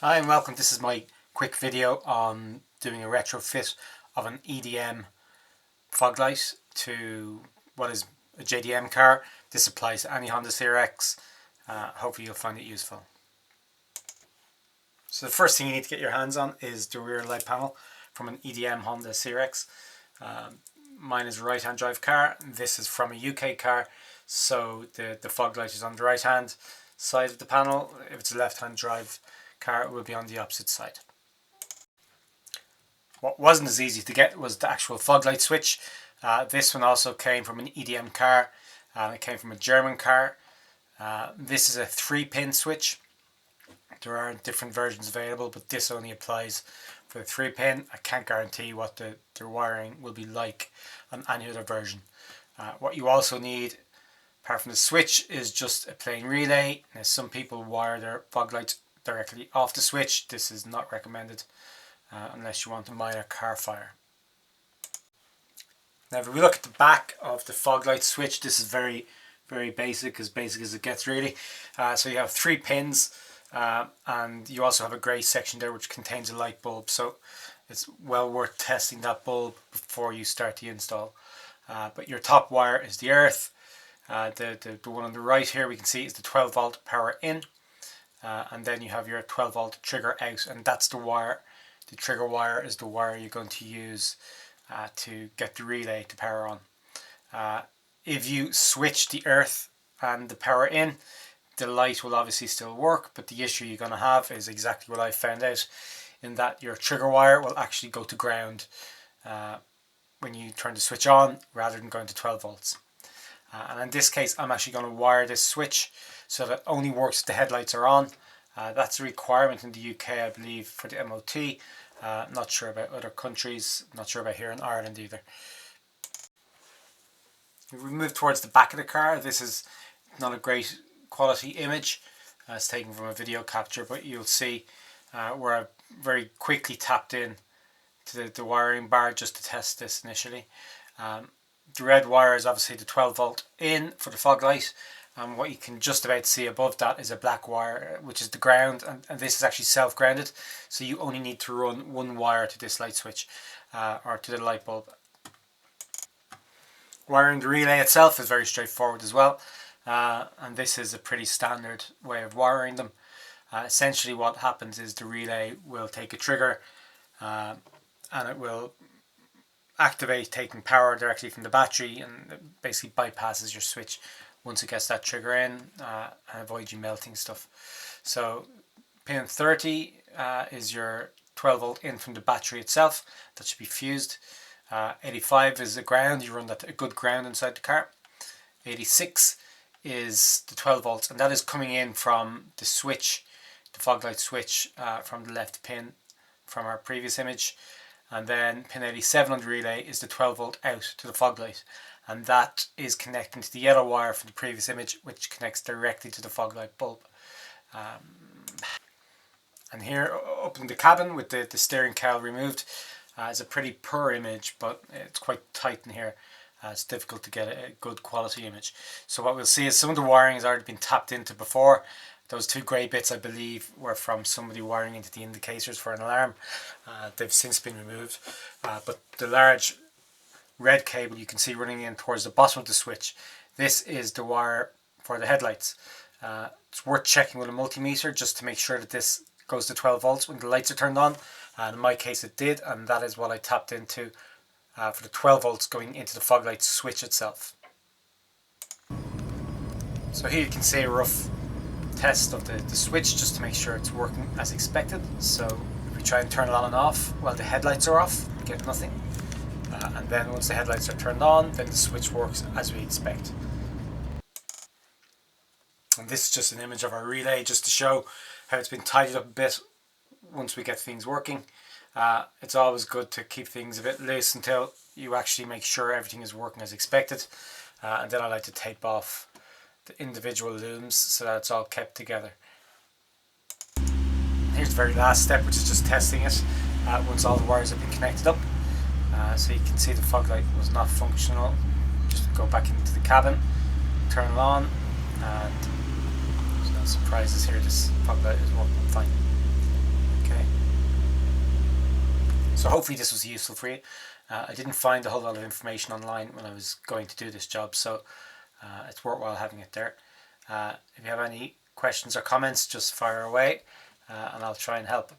Hi and welcome. This is my quick video on doing a retrofit of an EDM fog light to what is a JDM car. This applies to any Honda CRX. Hopefully you'll find it useful. So the first thing you need to get your hands on is the rear light panel from an EDM Honda CRX. Mine is a right hand drive car. This is from a UK car, so the fog light is on the right hand side of the panel. If it's a left hand drive car, it will be on the opposite side. What wasn't as easy to get was the actual fog light switch. This one also came from an EDM car, and it came from a German car. This is a 3-pin switch. There are different versions available, but this only applies for the 3-pin. I can't guarantee what the wiring will be like on any other version. What you also need, apart from the switch, is just a plain relay. Now, some people wire their fog lights directly off the switch. This is not recommended unless you want a minor car fire. Now if we look at the back of the fog light switch, this is very basic as it gets really. So you have 3 pins and you also have a grey section there which contains a light bulb, so it's well worth testing that bulb before you start the install. But your top wire is the earth. The one on the right here we can see is the 12 volt power in. And then you have your 12 volt trigger out, and that's the wire. The trigger wire is the wire you're going to use to get the relay to power on. If you switch the earth and the power in, the light will obviously still work, but the issue you're going to have is exactly what I found out, in that your trigger wire will actually go to ground when you turn the switch on rather than going to 12 volts. And in this case I'm actually going to wire this switch so that it only works if the headlights are on. That's a requirement in the UK, I believe, for the MOT. Not sure about other countries, not sure about here in Ireland either. If we move towards the back of the car, this is not a great quality image. It's taken from a video capture, but you'll see where I very quickly tapped in to the wiring bar just to test this initially. The red wire is obviously the 12 volt in for the fog light, and what you can just about see above that is a black wire which is the ground, and this is actually self-grounded, so you only need to run one wire to this light switch or to the light bulb. Wiring the relay itself is very straightforward as well, and this is a pretty standard way of wiring them. Essentially what happens is the relay will take a trigger and it will activate taking power directly from the battery, and it basically bypasses your switch once it gets that trigger in and avoids you melting stuff. So pin 30 is your 12 volt in from the battery itself. That should be fused. 85 is the ground. You run that a good ground inside the car. 86 is the 12 volts, and that is coming in from the switch, the fog light switch, from the left pin from our previous image. And then pin 87 on the relay is the 12 volt out to the fog light, and that is connecting to the yellow wire from the previous image, which connects directly to the fog light bulb. And here up in the cabin with the steering cowl removed is a pretty poor image, but it's quite tight in here. It's difficult to get a good quality image. So what we'll see is some of the wiring has already been tapped into before. Those 2 grey bits, I believe, were from somebody wiring into the indicators for an alarm. They've since been removed. But the large red cable you can see running in towards the bottom of the switch, this is the wire for the headlights. It's worth checking with a multimeter just to make sure that this goes to 12 volts when the lights are turned on. And in my case it did, and that is what I tapped into for the 12 volts going into the fog light switch itself. So here you can see a rough test of the switch just to make sure it's working as expected. So if we try and turn it on and off while the headlights are off, we get nothing. And then once the headlights are turned on, then the switch works as we expect. And this is just an image of our relay just to show how it's been tidied up a bit once we get things working. It's always good to keep things a bit loose until you actually make sure everything is working as expected. And then I like to tape off the individual looms so that it's all kept together. Here's the very last step, which is just testing it once all the wires have been connected up. So you can see the fog light was not functional. Just go back into the cabin, turn it on, and there's no surprises here. This fog light is working fine. So hopefully this was useful for you. I didn't find a whole lot of information online when I was going to do this job, so it's worthwhile having it there. If you have any questions or comments, just fire away and I'll try and help.